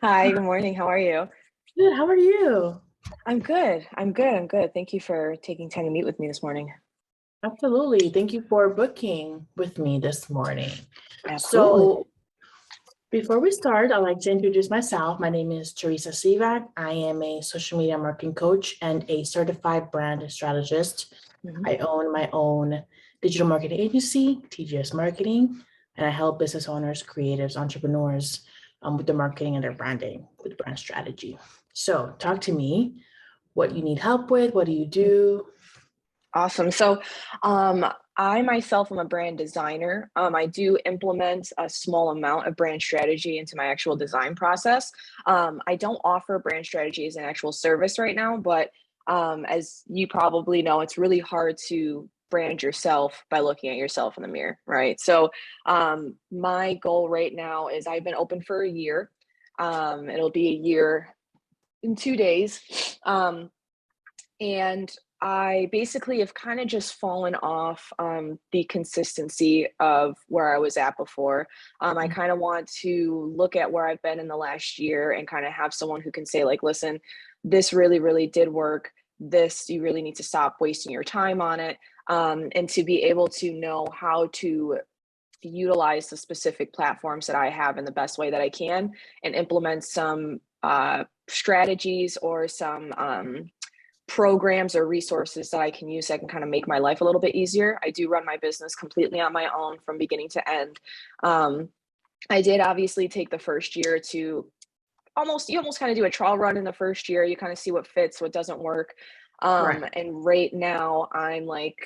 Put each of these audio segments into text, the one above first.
Hi, good morning. How are you? Good. How are you? I'm good. I'm good. Thank you for taking time to meet with me this morning. Absolutely. Thank you for booking with me this morning. Absolutely. So, before we start, I'd like to introduce myself. My name is Teresa Sivak. I am a social media marketing coach and a certified brand strategist. Mhm. I own my own digital marketing agency, TGS Marketing, and I help business owners, creatives, entrepreneurs with their marketing and their branding with brand strategy. So, talk to me. What you need help with? What do you do? Awesome. Um, I myself am a brand designer. I do implement a small amount of brand strategy into my actual design process. I don't offer brand strategy as an actual service right now, but as you probably know, it's really hard to brand yourself by looking at yourself in the mirror, right? My goal right now is I've been open for a year. It'll be a year in 2 days. And I basically have kind of just fallen off the consistency of where I was at before. I kind of want to look at where I've been in the last year and kind of have someone who can say, like, listen, this really, really did work. This, you really need to stop wasting your time on it. And to be able to know how to utilize the specific platforms that I have in the best way that I can and implement some strategies or some programs or resources that I can use that can kind of make my life a little bit easier. I do run my business completely on my own from beginning to end. Um, I did obviously take the first year to you almost kind of do a trial run in the first year. You kind of see what fits, what doesn't work. Right. And right now I'm like,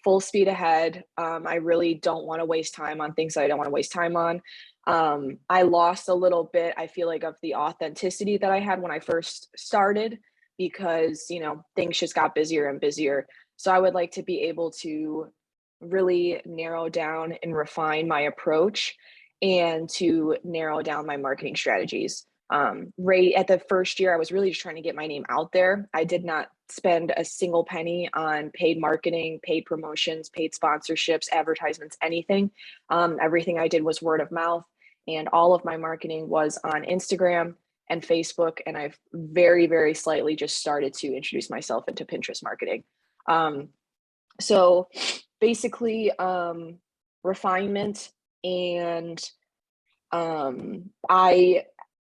full speed ahead. I really don't want to waste time on things that I don't want to waste time on. I lost a little bit, I feel like, of the authenticity that I had when I first started because, things just got busier and busier. So I would like to be able to really narrow down and refine my approach and to narrow down my marketing strategies. Right at the first year, I was really just trying to get my name out there. I did not spend a single penny on paid marketing, paid promotions, paid sponsorships, advertisements, anything. Everything I did was word of mouth, and all of my marketing was on Instagram and Facebook. And I've very, very slightly just started to introduce myself into Pinterest marketing. Um, so basically, refinement and I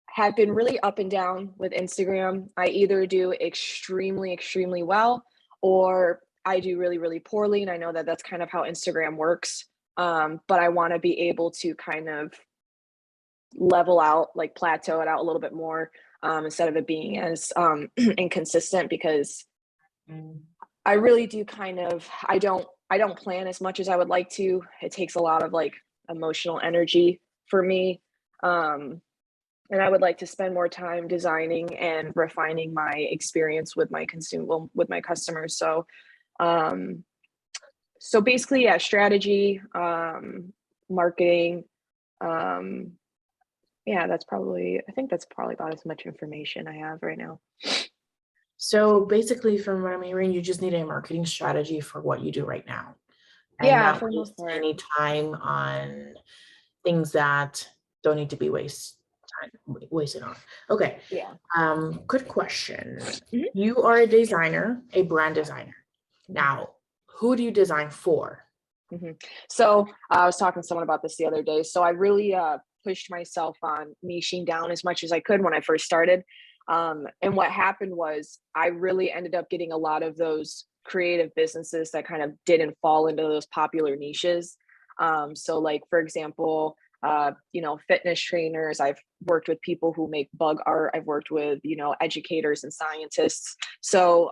have been really up and down with Instagram. I either do extremely, extremely well, or I do really, really poorly. And I know that that's kind of how Instagram works. But I want to be able to kind of level out, like plateau it out a little bit more instead of it being as inconsistent because Mm. I really do I don't plan as much as I would like to. It takes a lot of like emotional energy for me. Um, and I would like to spend more time designing and refining my experience with with my customers. Um, so basically, yeah, strategy, marketing. Um, yeah, I think that's probably about as much information I have right now. So basically, from what I'm hearing, you just need a marketing strategy for what you do right now and Yeah, not for the most waste part. any time on things that don't need to be wasted on. Okay. Yeah. Good question. Mhm. You are a designer, a brand designer. Mhm. Now, who do you design for? So I was talking to someone about this the other day. So I really pushed myself on niching down as much as I could when I first started. And what happened was I really ended up getting a lot of those creative businesses that kind of didn't fall into those popular niches. So, like, for example, fitness trainers. I've worked with people who make bug art. I've worked with, educators and scientists. So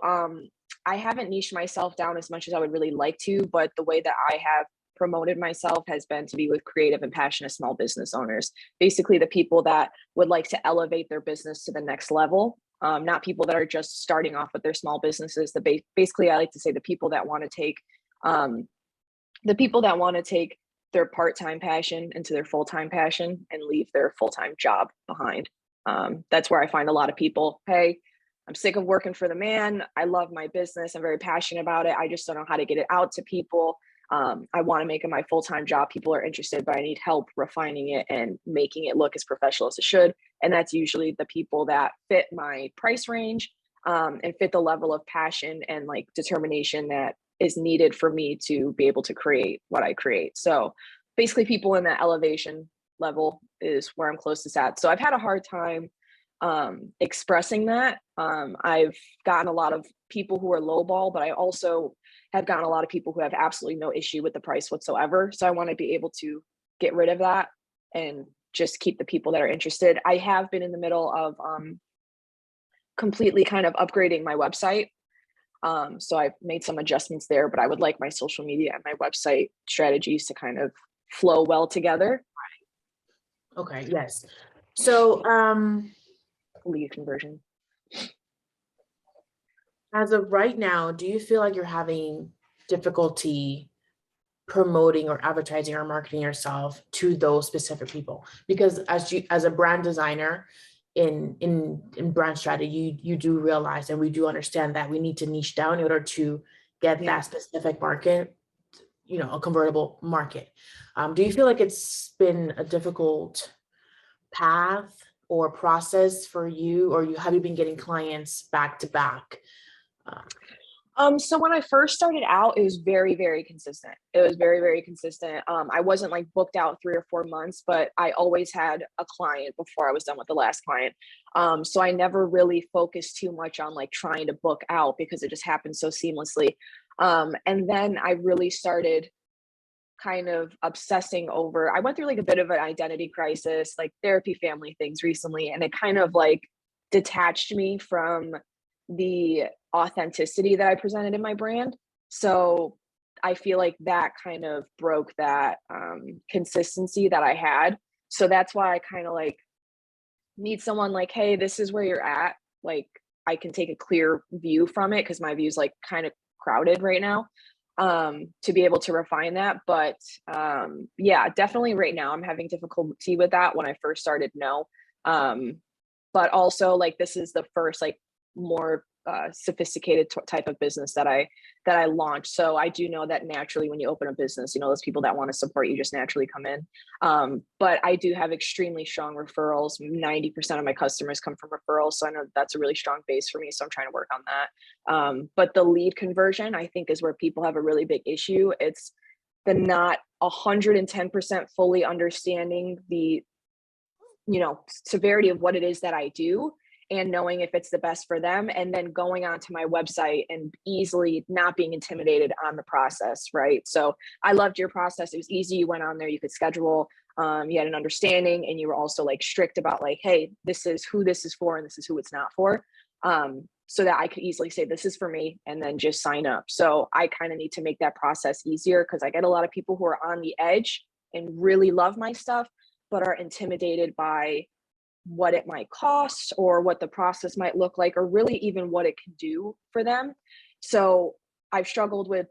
I haven't niched myself down as much as I would really like to, but the way that I have promoted myself has been to be with creative and passionate small business owners, basically the people that would like to elevate their business to the next level. Not people that are just starting off with their small businesses. Basically, I like to say um, the people that want to take their part-time passion into their full-time passion and leave their full-time job behind. That's where I find a lot of people. Hey, I'm sick of working for the man. I love my business. I'm very passionate about it. I just don't know how to get it out to people. I want to make it my full-time job. People are interested, but I need help refining it and making it look as professional as it should. And that's usually the people that fit my price range, and fit the level of passion and like determination that is needed for me to be able to create what I create. So basically people in that elevation level is where I'm closest at. So I've had a hard time expressing that. I've gotten a lot of people who are lowball, but I also have gotten a lot of people who have absolutely no issue with the price whatsoever. So I want to be able to get rid of that and just keep the people that are interested. I have been in the middle of completely kind of upgrading my website. So I've made some adjustments there, but I would like my social media and my website strategies to kind of flow well together. Okay, yes. So lead conversion. as of right now, do you feel like you're having difficulty promoting or advertising or marketing yourself to those specific people? Because as a brand designer in brand strategy, you do realize, and we do understand that we need to niche down in order to get that specific market, a convertible market. Do you feel like it's been a difficult path or process for you, or have you been getting clients back to back? So when I first started out, it was very, very consistent. It was very, very consistent. I wasn't like booked out 3 or 4 months, but I always had a client before I was done with the last client. So I never really focused too much on like trying to book out because it just happened so seamlessly. And then I really started kind of obsessing over, I went through like a bit of an identity crisis, like therapy, family things recently, and it kind of like detached me from the authenticity that I presented in my brand. So I feel like that kind of broke that consistency that I had. So that's why I kind of like need someone like, hey, this is where you're at. Like I can take a clear view from it because my view is like kind of crowded right now, to be able to refine that. But yeah, definitely right now I'm having difficulty with that. When I first started, no. But also like this is the first like more sophisticated type of business that I launched. So I do know that naturally when you open a business, those people that want to support you just naturally come in. But I do have extremely strong referrals. 90% of my customers come from referrals. So I know that's a really strong base for me. So I'm trying to work on that. But the lead conversion, I think, is where people have a really big issue. It's the not 110% fully understanding the severity of what it is that I do, and knowing if it's the best for them, and then going onto my website and easily not being intimidated on the process, right? So I loved your process. It was easy. You went on there, you could schedule, you had an understanding, and you were also like strict about like, hey, this is who this is for and this is who it's not for. So that I could easily say this is for me and then just sign up. So I kind of need to make that process easier because I get a lot of people who are on the edge and really love my stuff, but are intimidated by what it might cost or what the process might look like, or really even what it can do for them. So I've struggled with,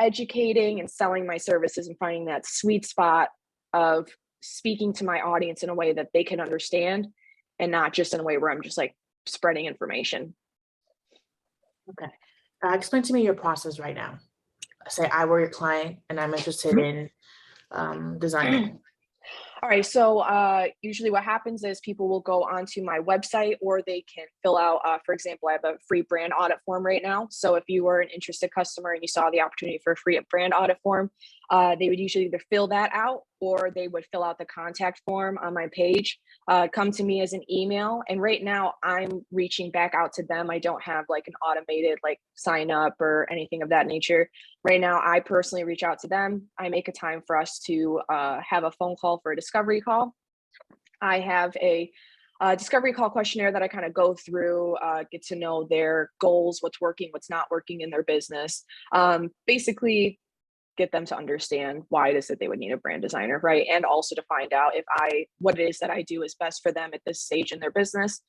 educating and selling my services and finding that sweet spot of speaking to my audience in a way that they can understand and not just in a way where I'm just like spreading information. Okay. Explain to me your process right now. Say I were your client and I'm interested in designing. All right. So usually what happens is people will go onto my website, or they can fill out, for example, I have a free brand audit form right now. So if you were an interested customer and you saw the opportunity for a free brand audit form, they would usually either fill that out or they would fill out the contact form on my page, come to me as an email. And right now I'm reaching back out to them. I don't have like an automated like sign up or anything of that nature. Right now, I personally reach out to them. I make a time for us to have a phone call for a discovery call. I have a discovery call questionnaire that I kind of go through, get to know their goals, what's working, what's not working in their business. Basically, get them to understand why it is that they would need a brand designer, right? And also to find out what it is that I do is best for them at this stage in their business.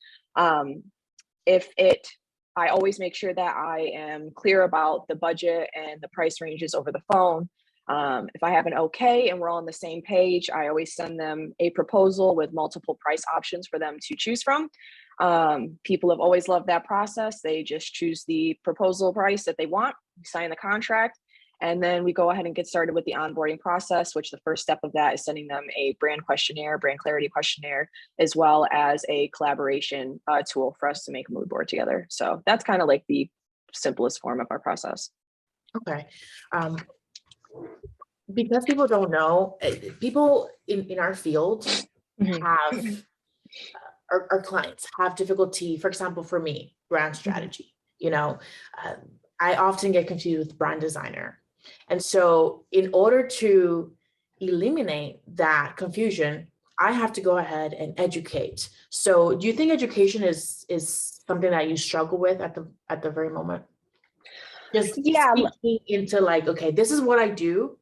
I always make sure that I am clear about the budget and the price ranges over the phone. If I have an okay and we're all on the same page, I always send them a proposal with multiple price options for them to choose from. People have always loved that process. They just choose the proposal price that they want, sign the contract, And then we go ahead and get started with the onboarding process, which the first step of that is sending them a brand questionnaire, brand clarity questionnaire, as well as a collaboration tool for us to make a mood board together. So that's kind of like the simplest form of our process. Okay. Because people don't know, people in our field have, our clients have difficulty, for example, for me, brand strategy, I often get confused with brand designer. And so in order to eliminate that confusion, I have to go ahead and educate. So do you think education is something that you struggle with at the very moment? Just Yeah. speaking into like, okay, this is what I do,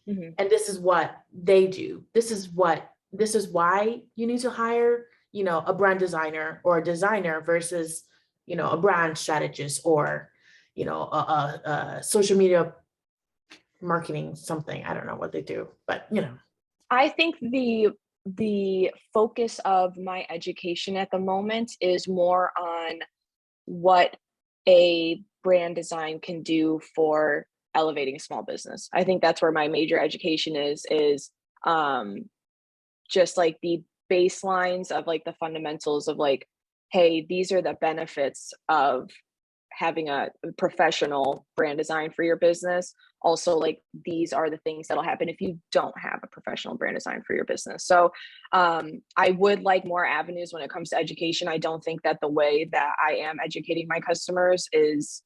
and this is what they do. This is why you need to hire, a brand designer or a designer versus, a brand strategist or, a social media marketing something. I don't know what they do, but I think the focus of my education at the moment is more on what a brand design can do for elevating a small business. I think that's where my major education is just like the baselines of like the fundamentals of like, hey, these are the benefits of having a professional brand design for your business. Also, like these are the things that'll happen if you don't have a professional brand design for your business. So I would like more avenues when it comes to education. I don't think that the way that I am educating my customers is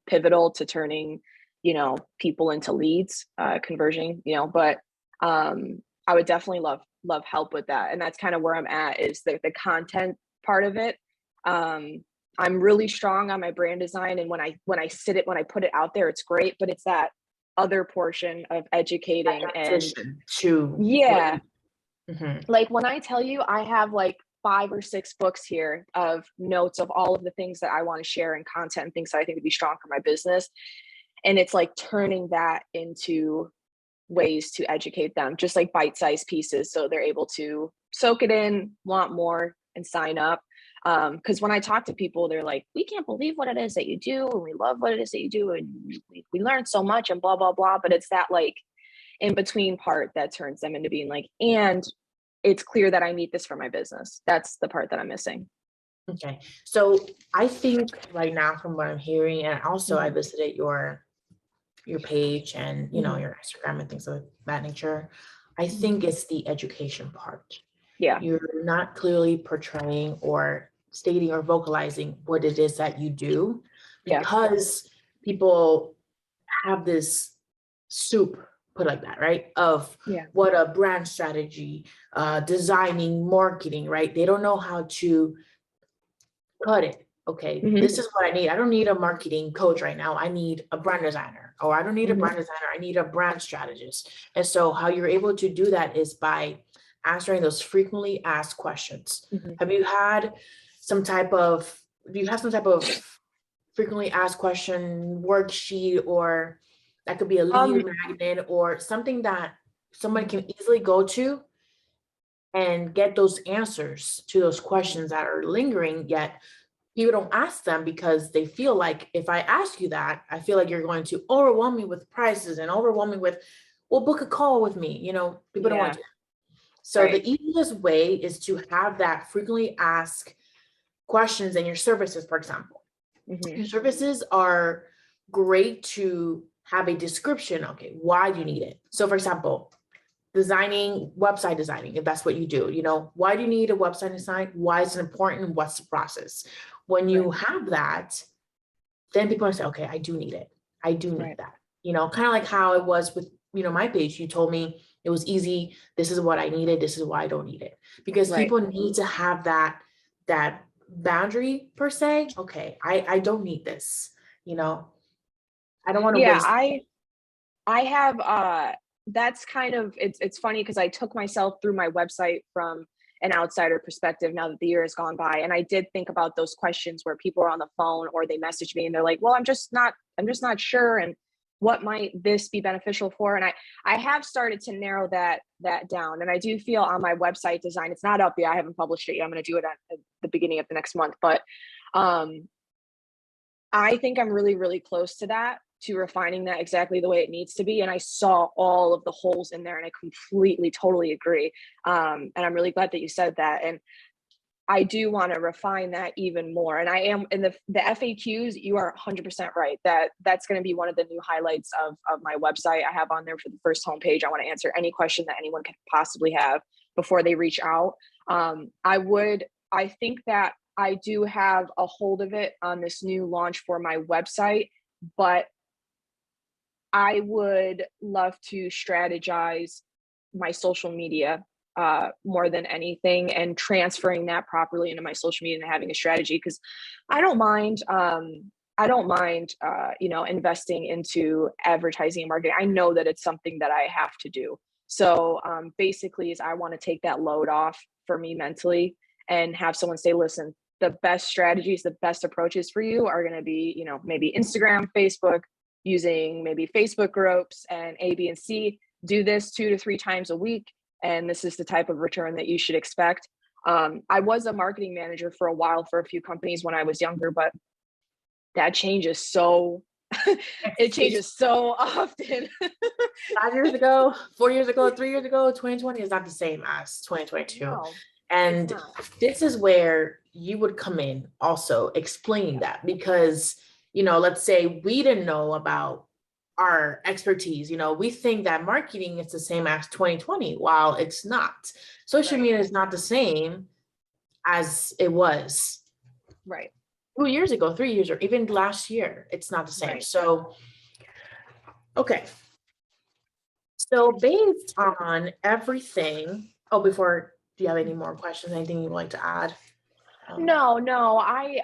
pivotal to turning, people into leads, conversion, but I would definitely love help with that. And that's kind of where I'm at, is the content part of it. I'm really strong on my brand design, and when I put it out there, it's great, but it's that other portion of educating and like when I tell you I have like 5 or 6 books here of notes of all of the things that I want to share and content and things that I think would be strong for my business, and it's like turning that into ways to educate them, just like bite-sized pieces, so they're able to soak it in, want more, and sign up. Because when I talk to people, they're like, we can't believe what it is that you do, and we love what it is that you do, and we learn so much and blah blah blah. But it's that like in between part that turns them into being like, and it's clear that I need this for my business. That's the part that I'm missing. Okay, so I think right now, from what I'm hearing, and also I visited your page and your Instagram and things of that nature, I think it's the education part. Yeah, you're not clearly portraying or stating or vocalizing what it is that you do, because people have this soup, put like that, right, of what a brand strategy, designing, marketing, right? They don't know how to cut it. Okay, this is what I need. I don't need a marketing coach right now. I need a brand designer, or I don't need a brand designer. I need a brand strategist. And so how you're able to do that is by answering those frequently asked questions. Do you have some type of frequently asked question worksheet, or that could be a lead magnet or something that someone can easily go to and get those answers to those questions that are lingering, yet people don't ask them because they feel like, if I ask you that, I feel like you're going to overwhelm me with prices and overwhelm me with, well, book a call with me. People don't want to do that. So the easiest way is to have that frequently asked questions in your services, for example. Your services are great to have a description. Okay, why do you need it? So for example, website designing, if that's what you do, why do you need a website design? Why is it important? What's the process? When you have that, then people are saying, okay, I do need it. I do need that. Kind of like how it was with, my page. You told me it was easy. This is what I needed. This is why I don't need it. Because people need to have that boundary per se. Okay, I don't need this. I don't want to waste. I have that's kind of, it's funny because I took myself through my website from an outsider perspective now that the year has gone by, and I did think about those questions where people are on the phone or they message me and they're like, well, I'm just not sure, and what might this be beneficial for? And I have started to narrow that down, and I do feel on my website design, it's not up yet, I haven't published it yet, I'm going to do it at the beginning of the next month, but I think I'm really, really close to that. to refining that exactly the way it needs to be. And I saw all of the holes in there, and I completely, totally agree. And I'm really glad that you said that. And I do want to refine that even more. And I am in the FAQs, you are 100% right. That's going to be one of the new highlights of my website. I have on there for the first homepage. I want to answer any question that anyone could possibly have before they reach out. I think that I do have a hold of it on this new launch for my website, but I would love to strategize my social media more than anything, and transferring that properly into my social media and having a strategy. Because I don't mind, investing into advertising and marketing. I know that it's something that I have to do. So basically, is I want to take that load off for me mentally and have someone say, listen, the best strategies, the best approaches for you are going to be, maybe Instagram, Facebook, using maybe Facebook groups and A, B, and C. Do this 2 to 3 times a week, and this is the type of return that you should expect. I was a marketing manager for a while for a few companies when I was younger, but that changes so it changes so often. 5 years ago, 4 years ago, 3 years ago, 2020 is not the same as 2022. No, and this is where you would come in also explaining that, because, let's say we didn't know about our expertise. We think that marketing is the same as 2020, while it's not. Social media is not the same as it was. Right. 2 years ago, 3 years, or even last year, it's not the same. Right. So, okay. So based on everything, do you have any more questions? Anything you'd like to add? No, I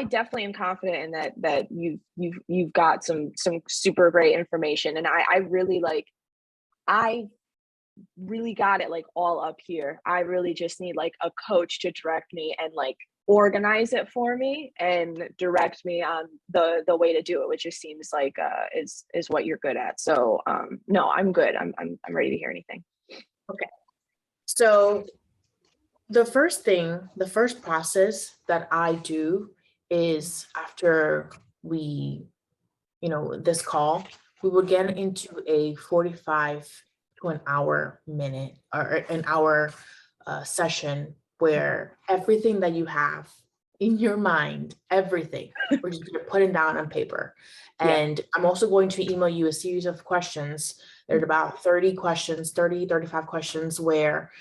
definitely am confident in that you've got some super great information, and I really got it like all up here. I really just need like a coach to direct me and like organize it for me and direct me on the way to do it, which just seems like is what you're good at. So no, I'm good. I'm ready to hear anything. Okay. So the first process that I do is, after we, this call, we will get into a 45 to an hour session where everything that you have in your mind, everything, we're just going to put it down on paper. And I'm also going to email you a series of questions. There's about 35 questions where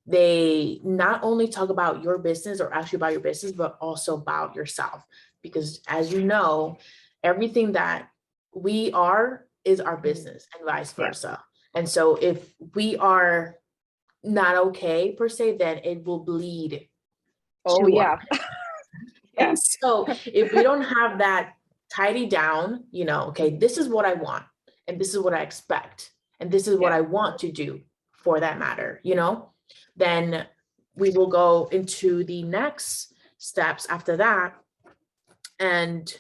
they not only talk about your business, or actually about your business, but also about yourself. Because as you know, everything that we are is our business, and vice versa. And so if we are not okay per se, then it will bleed. Oh yeah. And so if we don't have that tidy down, okay, this is what I want, and this is what I expect, and this is what I want to do, for that matter, then we will go into the next steps after that and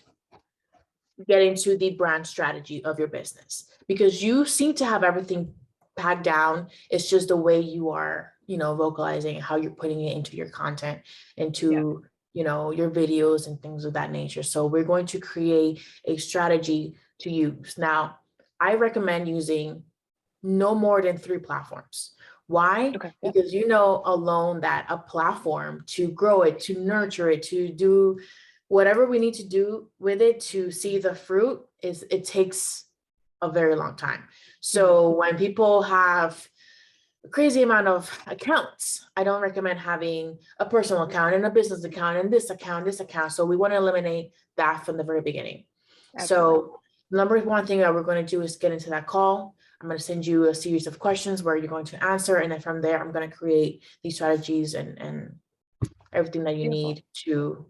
get into the brand strategy of your business, because you seem to have everything packed down. It's just the way you are, vocalizing, how you're putting it into your content, into, your videos and things of that nature. So we're going to create a strategy to use. Now, I recommend using no more than 3 platforms. Why? Okay. Because alone that a platform, to grow it, to nurture it, to do whatever we need to do with it to see the fruit, it takes a very long time. So when people have a crazy amount of accounts, I don't recommend having a personal account and a business account and this account. So we want to eliminate that from the very beginning. Absolutely. So the number one thing that we're going to do is get into that call. I'm going to send you a series of questions where you're going to answer. And then from there, I'm going to create these strategies and everything that you need to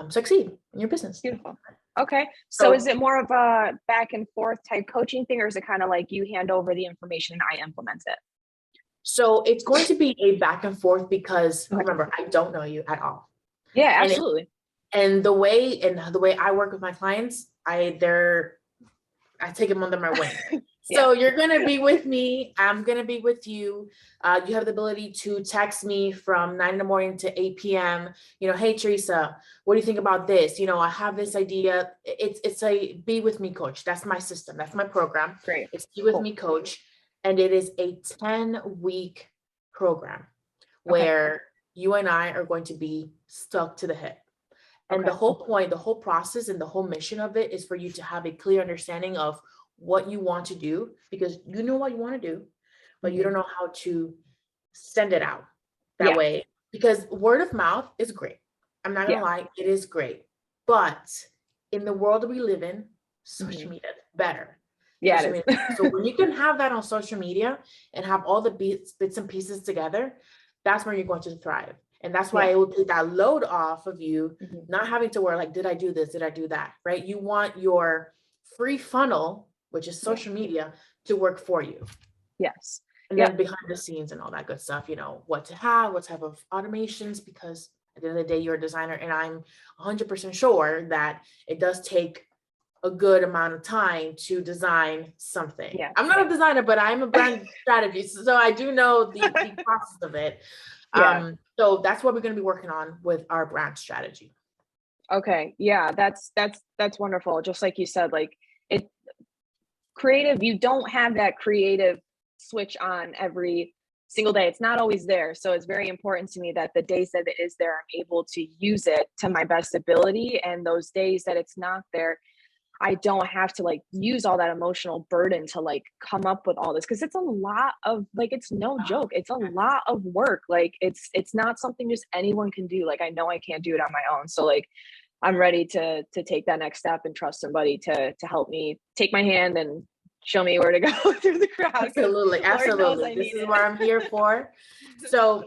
succeed in your business. Beautiful. Okay. So is it more of a back and forth type coaching thing, or is it kind of like you hand over the information and I implement it? So it's going to be a back and forth, because remember, I don't know you at all. Yeah, absolutely. And the way I work with my clients, I take them under my wing. So you're going to be with me. I'm going to be with you. You have the ability to text me from 9 in the morning to 8 p.m. Hey, Teresa, what do you think about this? I have this idea. It's a Be With Me Coach. That's my system. That's my program. Great. It's Be With Me Coach. And it is a 10-week program where you and I are going to be stuck to the hip. And the whole point, the whole process, and the whole mission of it is for you to have a clear understanding of what you want to do, because you know what you want to do, but you don't know how to send it out that way. Because word of mouth is great. I'm not gonna lie, it is great. But in the world that we live in, social media is better. Yeah, it is. So when you can have that on social media and have all the bits and pieces together, that's where you're going to thrive. And that's why it will take that load off of you, not having to worry, like, did I do this? Did I do that? Right? You want your free funnel, which is social media, to work for you. Yes. And then behind the scenes and all that good stuff, what to have, what type of automations, because at the end of the day, you're a designer, and I'm 100% sure that it does take a good amount of time to design something. Yeah. I'm not a designer, but I'm a brand strategist. So I do know the process of it. So that's what we're going to be working on with our brand strategy. Okay. Yeah, that's wonderful. Just like you said, like, it creative, you don't have that creative switch on every single day. It's not always there. So it's very important to me that the days that it is there, I'm able to use it to my best ability. And those days that it's not there, I don't have to like use all that emotional burden to like come up with all this, because it's a lot of, like, it's no joke. It's a lot of work. Like, it's not something just anyone can do. Like, I know I can't do it on my own. So like, I'm ready to take that next step and trust somebody to help me, take my hand and show me where to go through the crowd. Absolutely. This is what I'm here for. So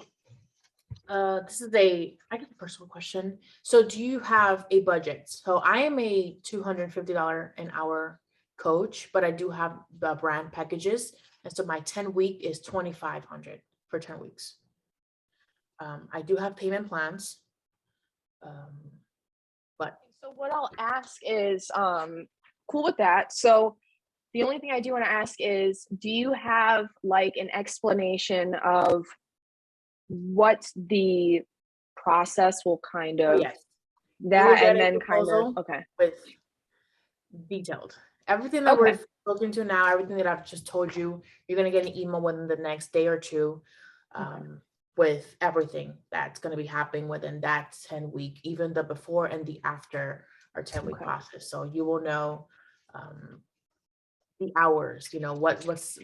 this is I get a personal question. So do you have a budget? So I am a $250 an hour coach, but I do have the brand packages. And so my 10-week is $2,500 for 10 weeks. I do have payment plans. But so what I'll ask is, cool with that. So the only thing I do want to ask is, do you have like an explanation of what the process will kind of that, and then kind of with detailed everything that we're looking to now, everything that I've just told you, you're going to get an email within the next day or two with everything that's going to be happening within that 10-week, even the before and the after our 10-week process. So you will know the hours, what's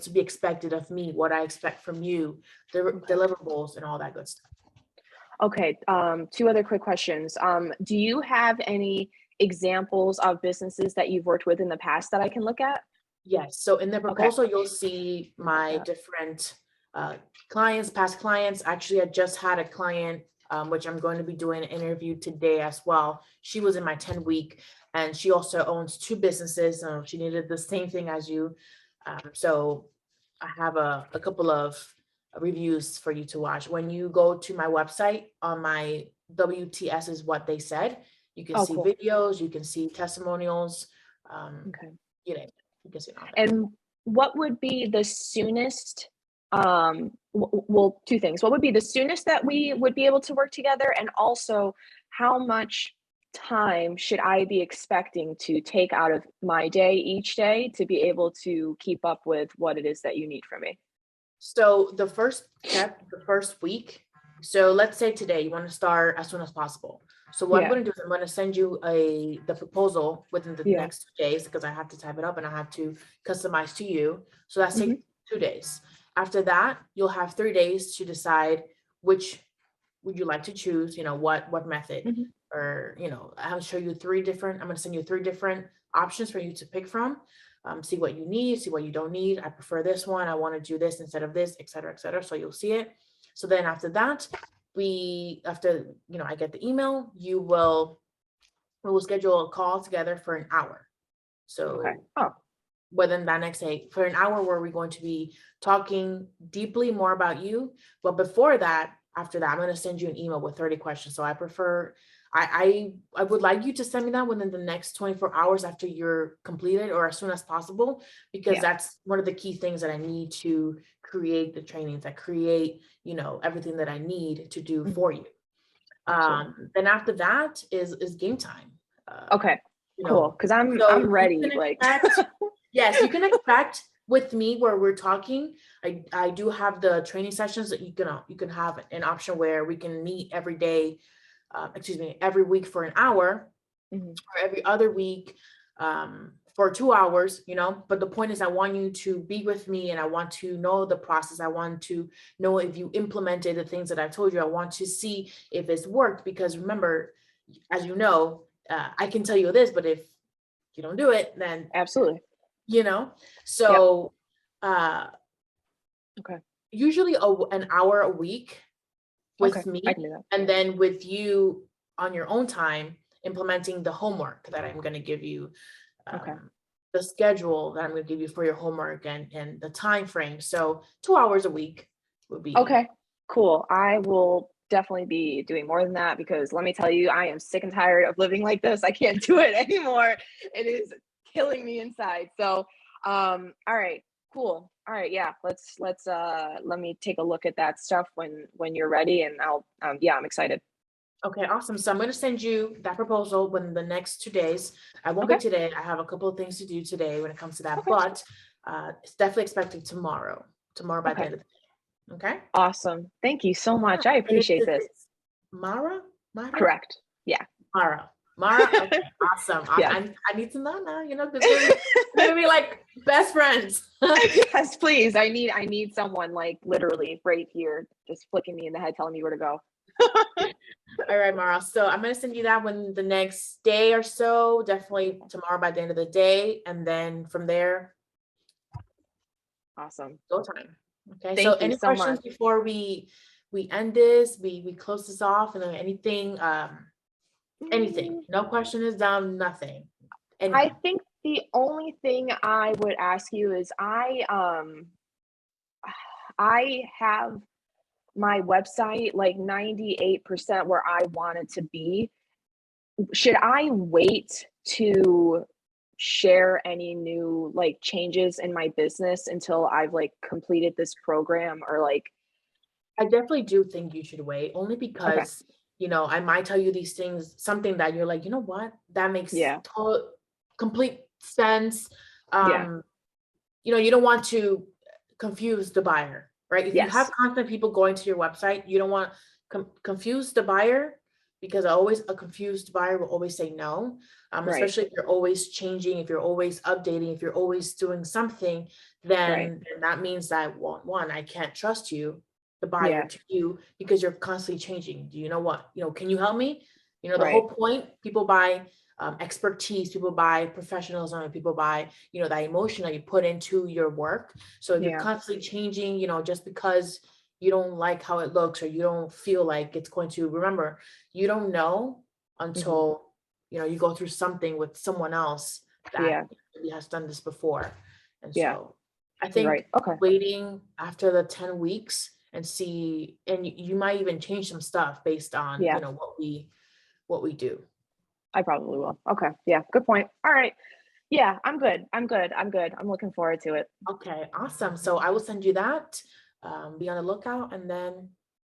to be expected of me, what I expect from you, the deliverables, and all that good stuff. Okay. Two other quick questions. Do you have any examples of businesses that you've worked with in the past that I can look at? Yes. So in the proposal, you'll see my different clients, past clients. Actually, I just had a client, which I'm going to be doing an interview today as well. She was in my 10-week, and she also owns 2 businesses. She needed the same thing as you. So I have a couple of reviews for you to watch. When you go to my website, on my WTS is what they said, you can see videos, you can see testimonials. You can see all that. And what would be the soonest, well, 2 things. What would be the soonest that we would be able to work together? And also, how much time should I be expecting to take out of my day each day to be able to keep up with what it is that you need from me? So the first step, the first week. So let's say today you want to start as soon as possible. So what I'm going to do is I'm going to send you the proposal within the next 2 days, because I have to type it up and I have to customize to you. So that's take 2 days. After that, you'll have 3 days to decide which would you like to choose, what method, or, I'll show you I'm going to send you 3 different options for you to pick from. See what you need, see what you don't need. I prefer this one. I want to do this instead of this, et cetera, et cetera. So you'll see it. So then after that, I get the email, we will schedule a call together for an hour. So within that next day, for an hour, where we're going to be talking deeply more about you. But before that, after that, I'm going to send you an email with 30 questions. So I would like you to send me that within the next 24 hours after you're completed, or as soon as possible, because that's one of the key things that I need to create the trainings, that create, everything that I need to do for you. Then after that is game time. Okay, cool. Because I'm ready. Yes, you can expect with me where we're talking. I do have the training sessions that you can have an option where we can meet every day. Every week for an hour, or every other week for 2 hours, but the point is I want you to be with me, and I want to know the process. I want to know if you implemented the things that I've told you. I want to see if it's worked, because remember, as you know, I can tell you this, but if you don't do it, then absolutely, so okay, usually an hour a week with me, and then with you on your own time implementing the homework that I'm going to give you, the schedule that I'm going to give you for your homework, and the time frame. So 2 hours a week would be okay. Cool. I will definitely be doing more than that, because let me tell you, I am sick and tired of living like this. I can't do it anymore. It is killing me inside. So all right, cool. All right, yeah, let's let me take a look at that stuff when you're ready, and I'll I'm excited. Okay, awesome. So I'm going to send you that proposal within the next 2 days. I won't be today. I have a couple of things to do today when it comes to that, but it's definitely expected tomorrow by the end of the day. Okay. Awesome. Thank you so much. I appreciate this. Mara? Correct. Yeah. Mara. Okay, awesome. I need to know now, because we're gonna be like best friends. Yes, please. I need someone like literally right here, just flicking me in the head, telling me where to go. All right, Mara. So I'm gonna send you that when the next day or so, definitely tomorrow by the end of the day, and then from there. Awesome. Go time. Okay. Thank so you any so questions much. before we end this? We close this off, and then anything. Anything. No question is down. Nothing. I think the only thing I would ask you is I have my website like 98% where I want it to be. Should I wait to share any new like changes in my business until I've like completed this program, or like? I definitely do think you should wait, only because I might tell you these things, something that you're like, you know what, that makes complete sense. You don't want to confuse the buyer, right? If you have constant people going to your website, you don't want confuse the buyer, because always a confused buyer will always say no. Especially if you're always changing, if you're always updating, if you're always doing something, then that means that one, I can't trust you, the buyer, to you, because you're constantly changing. Do you know what, can you help me? The whole point, people buy expertise, people buy professionalism, people buy, that emotion that you put into your work. So if you're constantly changing, just because you don't like how it looks, or you don't feel like it's going to, remember, you don't know until, you go through something with someone else that has done this before. And so I think waiting after the 10 weeks and see, and you might even change some stuff based on, what we do. I probably will. Okay. Yeah. Good point. All right. Yeah, I'm good. I'm looking forward to it. Okay, awesome. So I will send you that. Be on the lookout, and then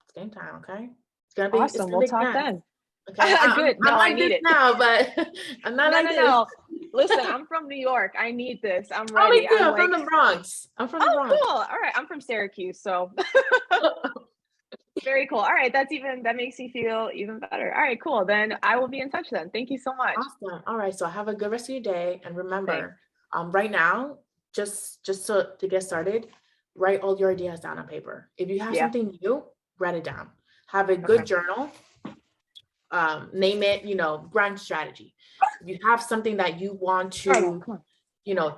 it's game time. Okay. It's gonna be awesome. We'll talk then. Okay. Good. No, I need it now, but I'm not like this. No. Listen, I'm from New York. I need this. I'm ready. Oh, me too. I'm from the Bronx. Cool. All right. I'm from Syracuse, so very cool. All right. That makes me feel even better. All right, cool. Then I will be in touch then. Thank you so much. Awesome. All right. So have a good rest of your day. And remember, right now, just to get started, write all your ideas down on paper. If you have something new, write it down. Have a good journal. Name it, brand strategy. If you have something that you want to,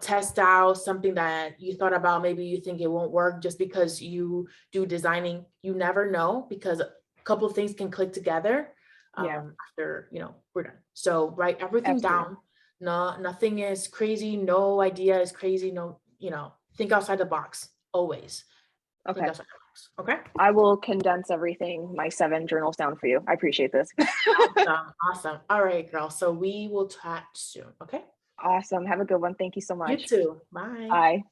test out, something that you thought about, maybe you think it won't work just because you do designing, you never know, because a couple of things can click together after, we're done. So write everything down. No, nothing is crazy. No idea is crazy. No, think outside the box always. Okay. Okay. I will condense everything, my 7 journals down for you. I appreciate this. Awesome. Awesome. All right, girl. So we will chat soon. Okay. Awesome. Have a good one. Thank you so You much. too. Bye. Bye.